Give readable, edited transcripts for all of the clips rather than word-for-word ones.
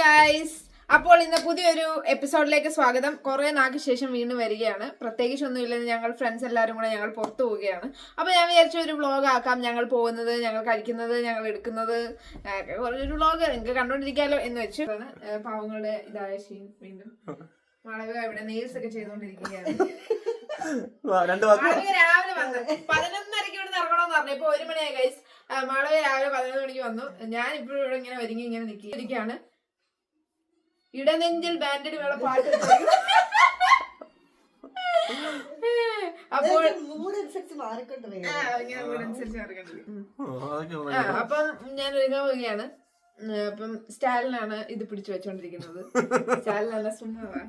Guys, അപ്പോൾ ഇന്ന് പുതിയൊരു എപ്പിസോഡിലേക്ക് സ്വാഗതം. കുറെ നാൾക്ക് ശേഷം വീണ്ടും വരികയാണ്. പ്രത്യേകിച്ച് ഒന്നുമില്ലെന്ന് ഞങ്ങൾ ഫ്രണ്ട്സ് എല്ലാവരും കൂടെ ഞങ്ങൾ പുറത്തു പോവുകയാണ്. അപ്പോൾ ഞാൻ വിചാരിച്ച ഒരു വ്ളോഗ് ആക്കാം. ഞങ്ങൾ പോകുന്നത്, ഞങ്ങൾ കഴിക്കുന്നത്, ഞങ്ങൾ എടുക്കുന്നത്, ഒരു വ്ളോഗ് നിങ്ങൾക്ക് കണ്ടോണ്ടിരിക്കാലോ എന്ന് വെച്ചു. പാവങ്ങളുടെ ഇതായ ഷീൻ വീണ്ടും മാളവിക ഇവിടെ നെയിൽസ് ഒക്കെ ചെയ്തുകൊണ്ടിരിക്കുകയാണ്. മാളവിക രാവിലെ വന്നു 11:30 ഇവിടെ ഇറങ്ങണമെന്ന് പറഞ്ഞു. ഇപ്പൊ 1 മണിയായി ഗൈസ്. മാളവിക രാവിലെ 11 മണിക്ക് വന്നു. ഞാൻ ഇപ്പോഴും ഇവിടെ ഇങ്ങനെ ഒരുങ്ങി ഇങ്ങനെ നിൽക്കുകയാണ്. ഇടനെഞ്ചിൽ ബാൻഡഡ് വേള പാട്ട്. അപ്പോൾ അപ്പം ഞാൻ ഒരുങ്ങാൻ പോവുകയാണ്. അപ്പം സ്റ്റാലിനാണ് ഇത് പിടിച്ചു വെച്ചോണ്ടിരിക്കുന്നത്. സ്റ്റാലിനല്ല സുമ്മാവാ.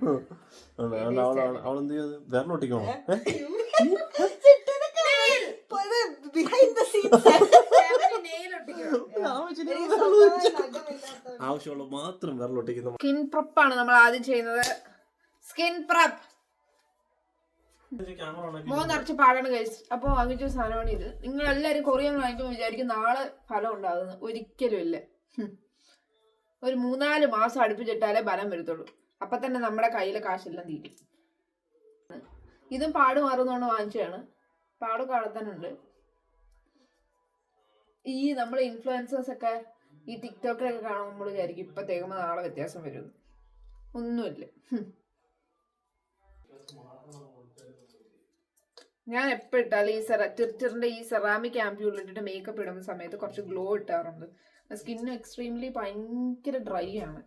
ആവശ്യമുള്ള മാത്രം വിരലൊട്ടിക്കുന്നു. സ്കിൻ പ്രപ്പാണ് നമ്മൾ ആദ്യം ചെയ്യുന്നത്. സ്കിൻ പ്രപ്പ് മോൻ നിറച്ച് പാടാണ് കഴിച്ചു. അപ്പൊ വാങ്ങിച്ച സാധനമാണ് ഇത്. നിങ്ങൾ എല്ലാരും കൊറിയൻ വാങ്ങിക്കുമ്പോൾ വിചാരിക്കും നാളെ ഫലം ഉണ്ടാകുന്നു. ഒരിക്കലും ഇല്ല. ഒരു 3-4 മാസം അടുപ്പിച്ചിട്ടാലേ ഫലം വരത്തുള്ളൂ. അപ്പൊ തന്നെ നമ്മുടെ കയ്യിലെ കാശെല്ലാം തീരും. ഇതും പാട് മാറുന്നോണ്ട് വാങ്ങിച്ചതാണ്. പാട് കാണത്താനുണ്ട്. ഈ നമ്മളെ ഇൻഫ്ലുവൻസേഴ്സ് ഒക്കെ ഈ ടിക്ടോക്കിലൊക്കെ കാണുമ്പോൾ നമ്മൾ വിചാരിക്കും ഇപ്പൊ തേക്കുമ്പോ നാളെ വ്യത്യാസം വരും. ഒന്നുമില്ല. ഞാൻ എപ്പോഴും ഇട്ടാലും ഈ ടിർട്ടിറിന്റെ ഈ സെറാമിക് ആംപ്യൂൾ ഇട്ടിട്ട് മേക്കപ്പ് ഇടുന്ന സമയത്ത് കുറച്ച് ഗ്ലോ ഇട്ടാറുണ്ട്. സ്കിന്ന് എക്സ്ട്രീംലി ഭയങ്കര ഡ്രൈ ആണ്.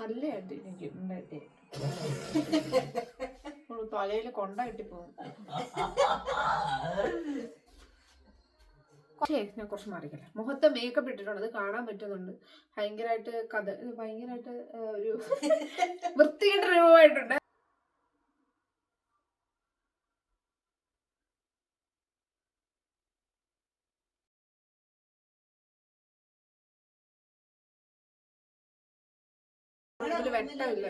നല്ലതായിട്ട് എനിക്ക് ഉണ്ടായിട്ടേ തലയില് കൊണ്ട കിട്ടിപ്പോകും. ഞാൻ കുറച്ച് മാറിക്കല. മുഖത്ത് മേക്കപ്പ് ഇട്ടിട്ടുണ്ട്. അത് കാണാൻ പറ്റുന്നുണ്ട്. ഭയങ്കരമായിട്ട് ഒരു വൃത്തികെട്ട രൂപമായിട്ടുണ്ട്. വെട്ടമില്ല.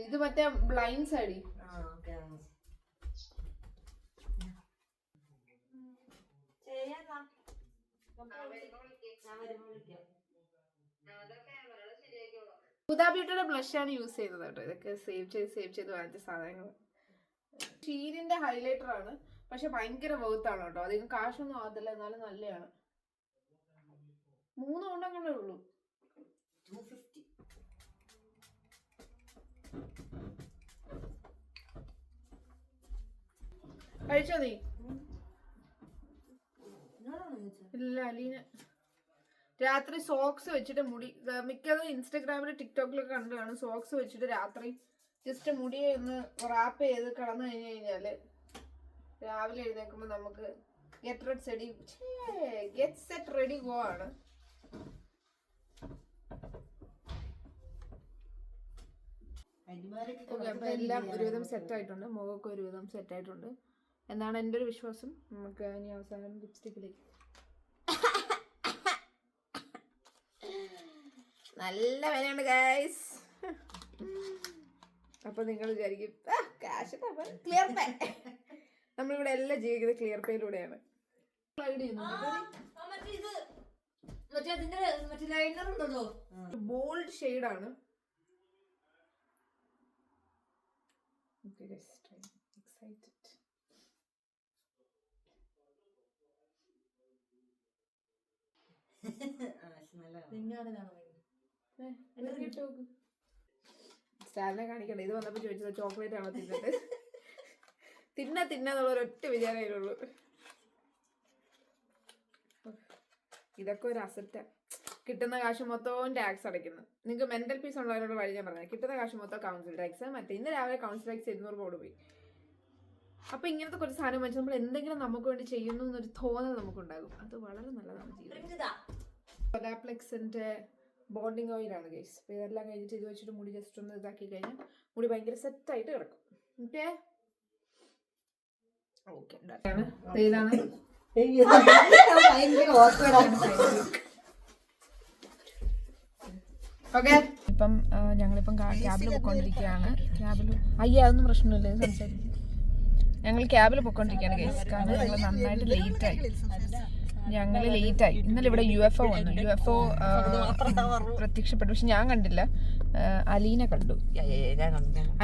ഇത് മറ്റേ ബ്ലൈൻഡ് സൈഡി. ഹുദാ ബ്യൂട്ടിയുടെ ബ്ലഷ് ആണ് യൂസ് ചെയ്യുന്നത് കേട്ടോ. ഇതൊക്കെ സേവ് ചെയ്ത് വാങ്ങിച്ച സാധനങ്ങൾ. ഷീരിന്റെ ഹൈലൈറ്റർ ആണ്. പക്ഷെ ഭയങ്കര വൗത്താണ് കേട്ടോ. അധികം കാശൊന്നും ആകത്തില്ല. എന്നാലും നല്ലതാണ്. 3 കൊണ്ടങ്ങനെ ഉള്ളൂ. 250. കഴിച്ചോ നീ? ഇല്ല. അലീന രാത്രി സോക്സ് വെച്ചിട്ട് മുടി, മിക്കതും ഇൻസ്റ്റഗ്രാമിലും ടിക്ടോക്കിലൊക്കെ കണ്ടതാണ്. സോക്സ് വെച്ചിട്ട് രാത്രി ജസ്റ്റ് മുടിയെ ഒന്ന് റാപ്പ് ചെയ്ത് കിടന്നു കഴിഞ്ഞാല് രാവിലെ എഴുന്നേൽക്കുമ്പോൾ നമുക്ക് ഗെറ്റ് സെറ്റ് റെഡി ഗോ ആണ്. അപ്പൊ എല്ലാം ഒരുവിധം സെറ്റ് ആയിട്ടുണ്ട്. മുഖമൊക്കെ ഒരുവിധം സെറ്റ് ആയിട്ടുണ്ട് എന്നാണ് എൻ്റെ ഒരു വിശ്വാസം. നമുക്ക് ഇനി അവസാനം ലിപ്സ്റ്റിക്കിലേക്ക്. നല്ല വിലയുണ്ട് ഗൈസ്. അപ്പൊ നിങ്ങൾ വിചാരിക്കും കാശ് ക്ലിയർ പേ. നമ്മളിവിടെ എല്ലാം ജീവിക്കുന്നത് ക്ലിയർ പേയിലൂടെയാണ്. ബോൾഡ് ഷെയ്ഡാണ്. സ്റ്റാലിനെ കാണിക്കണ്ട. ഇത് വന്നപ്പോ ചോദിച്ചത് ചോക്ലേറ്റ് ആണോ തിന്നിട്ട്. തിന്നുള്ള ഒരൊറ്റ വിചാരമുള്ളൂ. ഇതൊക്കെ ഒരു അസറ്റാ. കിട്ടുന്ന കാശ് മൊത്തവും ടാക്സ് അടയ്ക്കുന്നു. നിങ്ങൾക്ക് മെന്റൽ പീസ് ഉള്ളവരോട് വഴി ഞാൻ പറഞ്ഞത്. കിട്ടുന്ന കാശ് മൊത്തം കൗൺസിൽ ടാക്സ്. മറ്റേ ഇന്ന് രാവിലെ കൗൺസിൽ ടാക്സ് 200 കോടി പോയി. അപ്പൊ ഇങ്ങനത്തെ കുറച്ച് സാധനം വെച്ച് നമ്മൾ എന്തെങ്കിലും നമുക്ക് വേണ്ടി ചെയ്യുന്നു എന്നൊരു തോന്നൽ നമുക്കുണ്ടാകും. അത് വളരെ നല്ലതാണ് ജീവിതം. കൊലാപ്ലെക്സിന്റെ ബോണ്ടിങ് ഓയിലാണ് ഗൈസ്. അപ്പൊ ഇതെല്ലാം കഴിഞ്ഞിട്ട് ഇത് വെച്ചിട്ട് മുടി ജസ്റ്റ് ഒന്ന് ഇതാക്കി കഴിഞ്ഞാൽ മുടി ഭയങ്കര സെറ്റ് ആയിട്ട് കിടക്കും. ഓക്കെ ഇതാണ്. ഓക്കെ ഇപ്പം ഞങ്ങളിപ്പം ക്യാബിൽ പോയിക്കൊണ്ടിരിക്കുകയാണ്. ക്യാബിൽ അതൊന്നും പ്രശ്നമില്ല. സംസാരിക്കും. ഞങ്ങൾ ക്യാബിൽ പൊയ്ക്കൊണ്ടിരിക്കുകയാണ് ഗൈസ്. കാരണം ഞങ്ങൾ നന്നായിട്ട് ലേറ്റായി. ഇന്നലെ ഇവിടെ UFO വന്നു. UFO പ്രത്യക്ഷപ്പെട്ടു, പക്ഷെ ഞാൻ കണ്ടില്ല. അലീന കണ്ടു.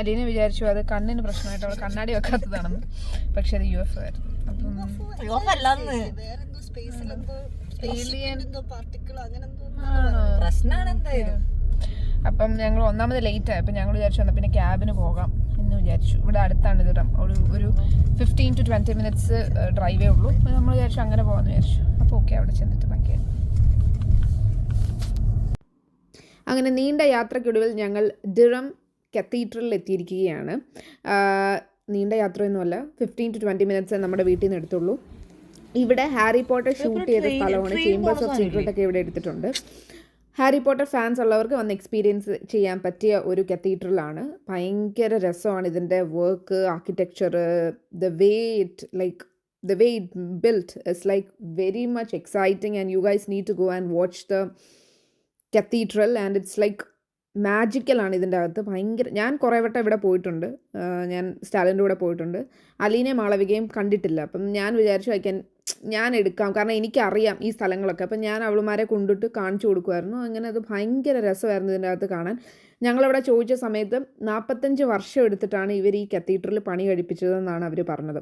അലീന വിചാരിച്ചു അത് കണ്ണിന് പ്രശ്നമായിട്ട് അവൾ കണ്ണാടി വെക്കാത്തതാണെന്ന്. പക്ഷെ അത് UFO ആയിരുന്നു. അപ്പം ഞങ്ങൾ ഒന്നാമത് ലേറ്റായി. അപ്പം ഞങ്ങൾ വിചാരിച്ചു എന്നാൽ പിന്നെ ക്യാബിന് പോകാം എന്ന് വിചാരിച്ചു. ഇവിടെ അടുത്താണ് ദിറം. ഒരു 15 to 20 minutes ഡ്രൈവേ ഉള്ളൂ. അപ്പം നമ്മൾ വിചാരിച്ചു അങ്ങനെ പോകാമെന്ന് വിചാരിച്ചു. അപ്പോൾ ഓക്കെ, അവിടെ ചെന്നിട്ട് ബാക്കിയായിരുന്നു. അങ്ങനെ നീണ്ട യാത്രയ്ക്കൊടുവിൽ ഞങ്ങൾ ദിറം കത്തീഡ്രലിൽ എത്തിയിരിക്കുകയാണ്. നീണ്ട യാത്രയൊന്നുമല്ല, 15 to 20 minutes നമ്മുടെ വീട്ടിൽ നിന്ന് എടുത്തുള്ളൂ. ഇവിടെ ഹാരി പോട്ടർ ഷൂട്ട് ചെയ്ത സ്ഥലമാണ്. ചേംബേഴ്സ് ഓഫ് സീക്രട്ട് ഒക്കെ ഇവിടെ എടുത്തിട്ടുണ്ട്. ഹാരി പോട്ടർ ഫാൻസ് ഉള്ളവർക്ക് വന്ന് എക്സ്പീരിയൻസ് ചെയ്യാൻ പറ്റിയ ഒരു കത്തീഡ്രലാണ്. ഭയങ്കര രസമാണ് ഇതിൻ്റെ work, architecture, the way it built is like very much exciting and you guys need to go and watch the cathedral and it's like മാജിക്കലാണ് ഇതിൻ്റെ അകത്ത്. ഭയങ്കര, ഞാൻ കുറേ വട്ടം ഇവിടെ പോയിട്ടുണ്ട്. ഞാൻ സ്റ്റാലിൻ്റെ കൂടെ പോയിട്ടുണ്ട്. അലീനയും മാളവികയും കണ്ടിട്ടില്ല. അപ്പം ഞാൻ വിചാരിച്ചു ഞാൻ എടുക്കാം, കാരണം എനിക്കറിയാം ഈ സ്ഥലങ്ങളൊക്കെ. അപ്പം ഞാൻ അവളുമാരെ കൊണ്ടിട്ട് കാണിച്ചു കൊടുക്കുമായിരുന്നു. അങ്ങനെ അത് ഭയങ്കര രസമായിരുന്നു ഇതിൻ്റെ അകത്ത് കാണാൻ. ഞങ്ങളവിടെ ചോദിച്ച സമയത്ത് 45 വർഷം എടുത്തിട്ടാണ് ഇവർ ഈ കത്തീഡ്രൽ പണി കഴിപ്പിച്ചതെന്നാണ് അവർ പറഞ്ഞത്.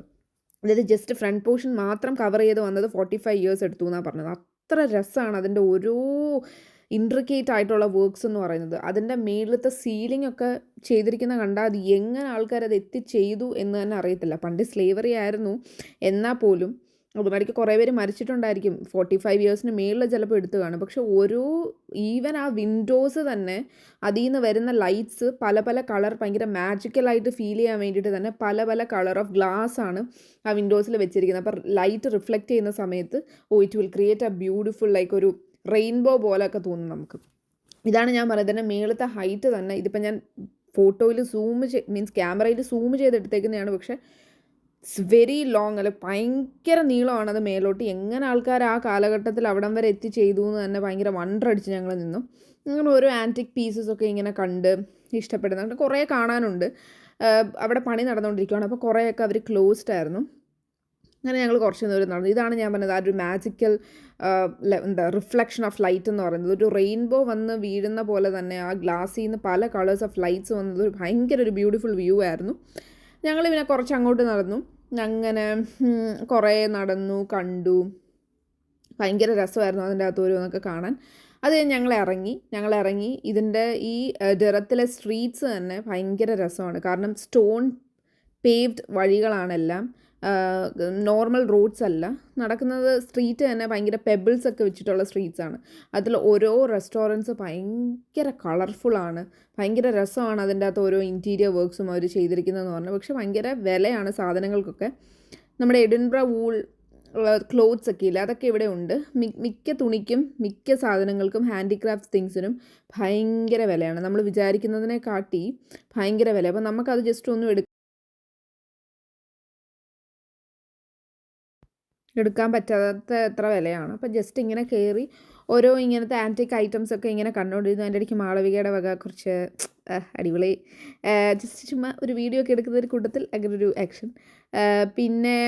അതായത് ജസ്റ്റ് ഫ്രണ്ട് പോർഷൻ മാത്രം കവർ ചെയ്ത് വന്നത് 45 years എടുത്തു എന്നാണ് പറഞ്ഞത്. അത്ര രസമാണ് അതിൻ്റെ ഓരോ ഇൻട്രിക്കേറ്റ് ആയിട്ടുള്ള വർക്ക്സ് എന്ന് പറയുന്നത്. അതിൻ്റെ മേളിലത്തെ സീലിംഗ് ഒക്കെ ചെയ്തിരിക്കുന്ന കണ്ടാൽ അത് എങ്ങനെ ആൾക്കാരത് എത്തിച്ചെയ്തു എന്ന് തന്നെ അറിയത്തില്ല. പണ്ട് സ്ലേവറി ആയിരുന്നു, എന്നാൽ പോലും അതുമാതിരിക്ക് കുറേ പേര് മരിച്ചിട്ടുണ്ടായിരിക്കും. 45 yearsന് മേളിൽ ചിലപ്പോൾ എടുത്തു കാണും. പക്ഷെ ഈവൻ ആ വിൻഡോസ് തന്നെ, അതിൽ നിന്ന് വരുന്ന ലൈറ്റ്സ് പല പല കളർ, ഭയങ്കര മാജിക്കലായിട്ട് ഫീൽ ചെയ്യാൻ വേണ്ടിയിട്ട് തന്നെ പല പല കളർ ഓഫ് ഗ്ലാസ് ആണ് ആ വിൻഡോസിൽ വെച്ചിരിക്കുന്നത്. അപ്പോൾ ലൈറ്റ് റിഫ്ലക്റ്റ് ചെയ്യുന്ന സമയത്ത് it will create A beautiful like ഒരു റെയിൻബോ പോലെയൊക്കെ തോന്നും നമുക്ക്. ഇതാണ് ഞാൻ പറയുന്നത്, ഇതിൻ്റെ മേളത്തെ ഹൈറ്റ് തന്നെ. ഇതിപ്പോൾ ഞാൻ ഫോട്ടോയിൽ ക്യാമറയിൽ സൂം ചെയ്തെടുത്തേക്കുന്നതാണ്. പക്ഷേ ഇറ്റ്സ് വെരി ലോങ്, അല്ല ഭയങ്കര നീളമാണ് അത് മേലോട്ട്. എങ്ങനെ ആൾക്കാർ ആ കാലഘട്ടത്തിൽ അവിടം വരെ ചെയ്തു എന്ന് തന്നെ ഭയങ്കര വണ്ടടിച്ച് ഞങ്ങൾ നിന്നു. അങ്ങനെ ഓരോ ആൻറ്റിക് പീസസൊക്കെ ഇങ്ങനെ കണ്ട് ഇഷ്ടപ്പെടുന്നുണ്ട്. കുറേ കാണാനുണ്ട്. അവിടെ പണി നടന്നുകൊണ്ടിരിക്കുകയാണ്. അപ്പോൾ കുറേയൊക്കെ അവർ ക്ലോസ്ഡ് ആയിരുന്നു. അങ്ങനെ ഞങ്ങൾ കുറച്ച് ദൂരം നടന്നു. ഇതാണ് ഞാൻ പറഞ്ഞത്, ആ ഒരു മാജിക്കൽ റിഫ്ലക്ഷൻ ഓഫ് ലൈറ്റ് എന്ന് പറയുന്നത്. ഒരു റെയിൻബോ വന്ന് വീഴുന്ന പോലെ തന്നെ ആ ഗ്ലാസ്സിൽ നിന്ന് പല കളേഴ്സ് ഓഫ് ലൈറ്റ്സ് വന്നത് ഭയങ്കര ഒരു ബ്യൂട്ടിഫുൾ വ്യൂ ആയിരുന്നു. ഞങ്ങൾ പിന്നെ കുറച്ച് അങ്ങോട്ട് നടന്നു. അങ്ങനെ കുറേ നടന്നു, കണ്ടു. ഭയങ്കര രസമായിരുന്നു അതിൻ്റെ അകത്ത് ഓരോന്നൊക്കെ കാണാൻ. അത് ഞങ്ങൾ ഇറങ്ങി. ഇതിൻ്റെ ഈ ദിറത്തിലെ സ്ട്രീറ്റ്സ് തന്നെ ഭയങ്കര രസമാണ്. കാരണം സ്റ്റോൺ പേവ്ഡ് വഴികളാണെല്ലാം, നോർമൽ റോഡ്സ് അല്ല. നടക്കുന്നത് സ്ട്രീറ്റ് തന്നെ ഭയങ്കര പെബിൾസ് ഒക്കെ വെച്ചിട്ടുള്ള സ്ട്രീറ്റ്സാണ്. അതിൽ ഓരോ റെസ്റ്റോറൻറ്റ്സ് ഭയങ്കര കളർഫുള്ളാണ്. ഭയങ്കര രസമാണ് അതിൻ്റെ അകത്ത് ഓരോ ഇൻറ്റീരിയർ വർക്ക്സും അവർ ചെയ്തിരിക്കുന്നതെന്ന് പറഞ്ഞു. പക്ഷേ ഭയങ്കര വിലയാണ് സാധനങ്ങൾക്കൊക്കെ. നമ്മുടെ എഡിൻബ്ര വൂൾ ക്ലോത്ത്സ് ഒക്കെ ഇല്ല, അതൊക്കെ ഇവിടെ ഉണ്ട്. മിക്ക തുണിക്കും മിക്ക സാധനങ്ങൾക്കും ഹാൻഡിക്രാഫ്റ്റ് തിങ്സിനും ഭയങ്കര വിലയാണ്. നമ്മൾ വിചാരിക്കുന്നതിനെ കാട്ടി ഭയങ്കര വില. അപ്പോൾ നമുക്കത് ജസ്റ്റ് ഒന്നും എടുക്കാൻ പറ്റാത്ത എത്ര വിലയാണ്. അപ്പോൾ ജസ്റ്റ് ഇങ്ങനെ കയറി ഓരോ ഇങ്ങനത്തെ ആൻറ്റിക് ഐറ്റംസ് ഒക്കെ ഇങ്ങനെ കണ്ടുകൊണ്ടിരുന്നു. അതിൻ്റെ ഇടയ്ക്ക് മാളവികയുടെ വക കുറച്ച് അടിപൊളി ജസ്റ്റ് ചുമ്മാ ഒരു വീഡിയോ ഒക്കെ എടുക്കുന്ന ഒരു കൂട്ടത്തിൽ അങ്ങനെ ഒരു ആക്ഷൻ. പിന്നെ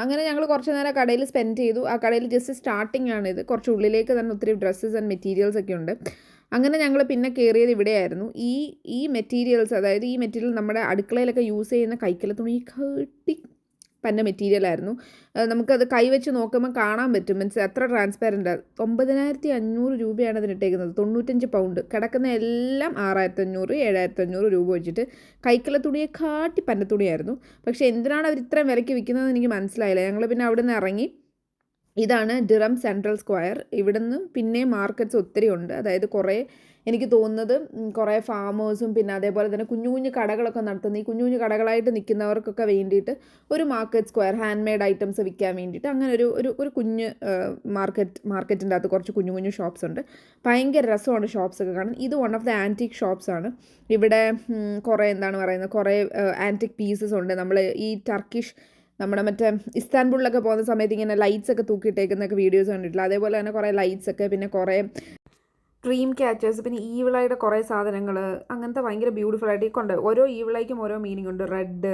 അങ്ങനെ ഞങ്ങൾ കുറച്ച് നേരം കടയിൽ സ്പെൻഡ് ചെയ്തു. ആ കടയിൽ ജസ്റ്റ് സ്റ്റാർട്ടിങ് ആണിത്. കുറച്ച് ഉള്ളിലേക്ക് തന്നെ ഒത്തിരി ഡ്രസ്സസ് ആൻഡ് മെറ്റീരിയൽസ് ഒക്കെ ഉണ്ട്. അങ്ങനെ ഞങ്ങൾ പിന്നെ കയറിയത് ഇവിടെയായിരുന്നു. ഈ മെറ്റീരിയൽസ്, അതായത് ഈ മെറ്റീരിയൽ നമ്മുടെ അടുക്കളയിലൊക്കെ യൂസ് ചെയ്യുന്ന കൈക്കല തുണി കട്ടി പന്ന മെറ്റീരിയലായിരുന്നു. നമുക്കത് കൈവച്ച് നോക്കുമ്പോൾ കാണാൻ പറ്റും, മീൻസ് എത്ര ട്രാൻസ്പാരൻ്റ്. 9500 രൂപയാണ് അതിനിട്ടേക്കുന്നത്. 95 പൗണ്ട്. കിടക്കുന്ന എല്ലാം 6500 7500 രൂപ വെച്ചിട്ട് കൈക്കല തുണിയെ കാട്ടി പന്നത്തുണിയായിരുന്നു. പക്ഷേ എന്തിനാണ് അവർ ഇത്രയും വിലയ്ക്ക് വിൽക്കുന്നതെന്ന് എനിക്ക് മനസ്സിലായില്ല. ഞങ്ങൾ പിന്നെ അവിടെ നിന്ന് ഇറങ്ങി. ഇതാണ് ദിറം സെൻട്രൽ സ്ക്വയർ. ഇവിടുന്ന് പിന്നെ മാർക്കറ്റ്സ് ഒത്തിരി ഉണ്ട്. അതായത് കുറേ, എനിക്ക് തോന്നുന്നത് കുറേ ഫാമേഴ്സും പിന്നെ അതേപോലെ തന്നെ കുഞ്ഞു കുഞ്ഞു കടകളൊക്കെ നടത്തുന്ന, ഈ കുഞ്ഞു കുഞ്ഞു കടകളായിട്ട് നിൽക്കുന്നവർക്കൊക്കെ വേണ്ടിയിട്ട് ഒരു market square, hand made items വിൽക്കാൻ വേണ്ടിയിട്ട് അങ്ങനെ ഒരു കുഞ്ഞ് മാർക്കറ്റിൻ്റെ അകത്ത് കുറച്ച് കുഞ്ഞു കുഞ്ഞു ഷോപ്സ് ഉണ്ട്. ഭയങ്കര രസമാണ് ഷോപ്സൊക്കെ കാണാൻ. ഇത് വൺ ഓഫ് ദ ആൻറ്റിക് ഷോപ്സാണ്. ഇവിടെ കുറേ കുറേ ആൻറ്റിക് പീസസ് ഉണ്ട്. നമ്മൾ ഈ ടർക്കിഷ്, നമ്മുടെ മറ്റേ ഇസ്താൻബുളിലൊക്കെ പോകുന്ന സമയത്ത് ഇങ്ങനെ ലൈറ്റ്സ് ഒക്കെ തൂക്കിയിട്ടേക്കുന്നൊക്കെ വീഡിയോസ് കണ്ടിട്ടില്ല. അതേപോലെ തന്നെ കുറേ ലൈറ്റ്സ് ഒക്കെ, പിന്നെ കുറേ ഡ്രീം ക്യാച്ചേഴ്സ്, പിന്നെ ഈവിളായിട്ട് കുറേ സാധനങ്ങൾ, അങ്ങനത്തെ ഭയങ്കര ബ്യൂട്ടിഫുൾ ആയിട്ട് കൊണ്ട് ഓരോ ഈവിളയ്ക്കും ഓരോ മീനിങ് ഉണ്ട്. റെഡ്,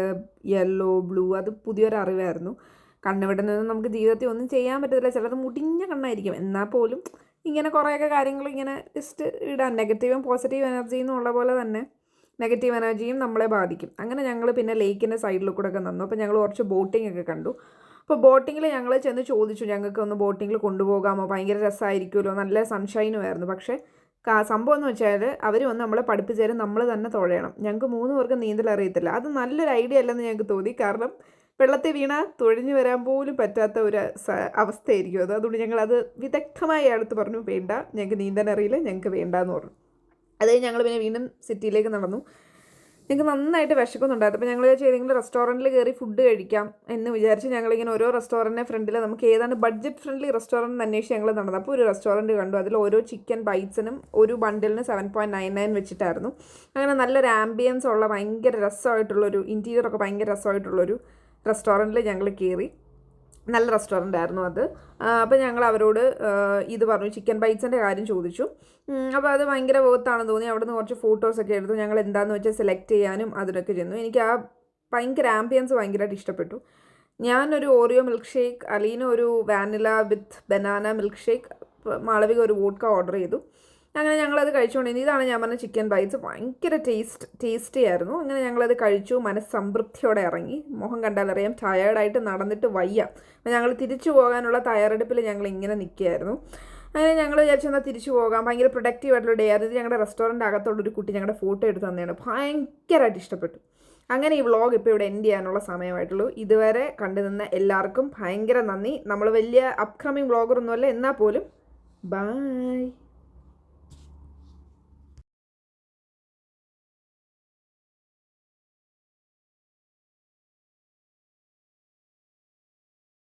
യെല്ലോ, ബ്ലൂ, അത് പുതിയൊരു അറിവായിരുന്നു. കണ്ണുവിടുന്നത് നമുക്ക് ജീവിതത്തിൽ ഒന്നും ചെയ്യാൻ പറ്റത്തില്ല, ചിലത് മുടിഞ്ഞ കണ്ണായിരിക്കും, എന്നാൽ പോലും ഇങ്ങനെ കുറേയൊക്കെ കാര്യങ്ങൾ ഇങ്ങനെ ജസ്റ്റ് ഇടാൻ. നെഗറ്റീവും പോസിറ്റീവ് എനർജിയും എന്നുള്ള പോലെ തന്നെ നെഗറ്റീവ് എനർജിയും നമ്മളെ ബാധിക്കും. അങ്ങനെ ഞങ്ങൾ പിന്നെ ലേക്കിൻ്റെ സൈഡിൽ കൂടെ ഒക്കെ നിന്നു. അപ്പോൾ ഞങ്ങൾ കുറച്ച് ബോട്ടിംഗ് ഒക്കെ കണ്ടു. അപ്പോൾ ബോട്ടിങ്ങിൽ ഞങ്ങൾ ചെന്ന് ചോദിച്ചു, ഞങ്ങൾക്ക് ഒന്ന് ബോട്ടിങ്ങിൽ കൊണ്ടുപോകാമോ, ഭയങ്കര രസമായിരിക്കുമല്ലോ, നല്ല സൺഷൈനും ആയിരുന്നു. പക്ഷേ സംഭവം എന്ന് വെച്ചാൽ അവർ വന്ന് നമ്മളെ പഠിപ്പിച്ചു തരും, നമ്മൾ തന്നെ തുഴയണം. ഞങ്ങൾക്ക് 3 പേർക്ക് നീന്തൽ അറിയത്തില്ല. അത് നല്ലൊരു ഐഡിയ അല്ലെന്ന് ഞങ്ങൾക്ക് തോന്നി. കാരണം വെള്ളത്തിൽ വീണാൽ തുഴഞ്ഞു വരാൻ പോലും പറ്റാത്ത ഒരു അവസ്ഥയായിരിക്കും അത്. അതുകൊണ്ട് ഞങ്ങളത് വിദഗ്ധമായി അടുത്ത് പറഞ്ഞു, വേണ്ട, ഞങ്ങൾക്ക് നീന്താൻ അറിയില്ല, ഞങ്ങൾക്ക് വേണ്ടാന്ന് പറഞ്ഞു. അത് കഴിഞ്ഞ് ഞങ്ങൾ പിന്നെ വീണ്ടും സിറ്റിയിലേക്ക് നടന്നു. ഞങ്ങൾക്ക് നന്നായിട്ട് വിശക്കുന്നുണ്ടായിരുന്നു. അപ്പോൾ ഞങ്ങൾ ഏതെങ്കിലും റെസ്റ്റോറൻറ്റിൽ കയറി ഫുഡ് കഴിക്കാം എന്ന് വിചാരിച്ച് ഞങ്ങളിങ്ങനെ ഓരോ റെസ്റ്റോറൻറ്റിൻ്റെ ഫ്രണ്ടിൽ നമുക്ക് ഏതാണ് ബഡ്ജറ്റ് ഫ്രണ്ട്ലി റെസ്റ്റോറൻറ്റ് അന്വേഷിച്ച് ഞങ്ങൾ നടന്നു. അപ്പോൾ ഒരു റെസ്റ്റോറൻറ്റ് കണ്ടു. അതിൽ ഓരോ ചിക്കൻ ബൈറ്റ്സിനും ഒരു ബണ്ടിലിന് 7.99 വെച്ചിട്ടായിരുന്നു. അങ്ങനെ നല്ലൊരു ആംബിയൻസ് ഉള്ള ഭയങ്കര രസമായിട്ടുള്ളൊരു ഇൻറ്റീരിയറൊക്കെ ഭയങ്കര രസമായിട്ടുള്ളൊരു റെസ്റ്റോറൻറ്റിൽ ഞങ്ങൾ കയറി. നല്ല റെസ്റ്റോറൻ്റ് ആയിരുന്നു അത്. അപ്പോൾ ഞങ്ങൾ അവരോട് ഇത് പറഞ്ഞു, ചിക്കൻ ബൈറ്റ്സിൻ്റെ കാര്യം ചോദിച്ചു. അപ്പോൾ അത് ഭയങ്കര വേർത്താണെന്ന് തോന്നി. അവിടെ നിന്ന് കുറച്ച് ഫോട്ടോസൊക്കെ എടുത്തു. ഞങ്ങൾ എന്താണെന്ന് വെച്ചാൽ സെലക്ട് ചെയ്യാനും അതിനൊക്കെ ചെന്നു. എനിക്ക് ആ ഭയങ്കര ആംബിയൻസ് ഭയങ്കരമായിട്ട് ഇഷ്ടപ്പെട്ടു. ഞാനൊരു ഓറിയോ മിൽക്ക് ഷേക്ക്, അലീന ഒരു വാനില വിത്ത് ബനാന മിൽക്ക് ഷേക്ക്, മാളവിക ഒരു വോഡ്ക ഓർഡർ ചെയ്തു. അങ്ങനെ ഞങ്ങളത് കഴിച്ചുകൊണ്ടിരുന്നു. ഇതാണ് ഞാൻ പറഞ്ഞ ചിക്കൻ ബൈറ്റ്സ്. ഭയങ്കര ടേസ്റ്റി ആയിരുന്നു. അങ്ങനെ ഞങ്ങളത് കഴിച്ചു. മനസ്സംതൃപ്തിയോടെ ഇറങ്ങി. മുഖം കണ്ടാലറിയാം ടയേർഡായിട്ട് നടന്നിട്ട് വയ്യ. അപ്പോൾ ഞങ്ങൾ തിരിച്ചു പോകാനുള്ള തയ്യാറെടുപ്പിൽ ഞങ്ങൾ ഇങ്ങനെ നിൽക്കുകയായിരുന്നു. അങ്ങനെ ഞങ്ങൾ വിചാരിച്ചെന്നാൽ തിരിച്ചു പോകാം. ഭയങ്കര പ്രൊഡക്റ്റീവ് ആയിട്ടുള്ള ഡേ ആയിരുന്നു. ഞങ്ങളുടെ റെസ്റ്റോറൻറ്റ് അകത്തോടൊരു കുട്ടി ഞങ്ങളുടെ ഫോട്ടോ എടുത്ത് തന്നെയാണ്. ഭയങ്കരമായിട്ട് ഇഷ്ടപ്പെട്ടു. അങ്ങനെ ഈ വ്ളോഗ് ഇപ്പോൾ ഇവിടെ എൻഡ് ചെയ്യാനുള്ള സമയമായിട്ടുള്ളൂ. ഇതുവരെ കണ്ടു നിന്ന എല്ലാവർക്കും ഭയങ്കര നന്ദി. നമ്മൾ വലിയ അപ്കമിങ് വ്ളോഗറൊന്നുമല്ല, എന്നാൽ പോലും ബൈ.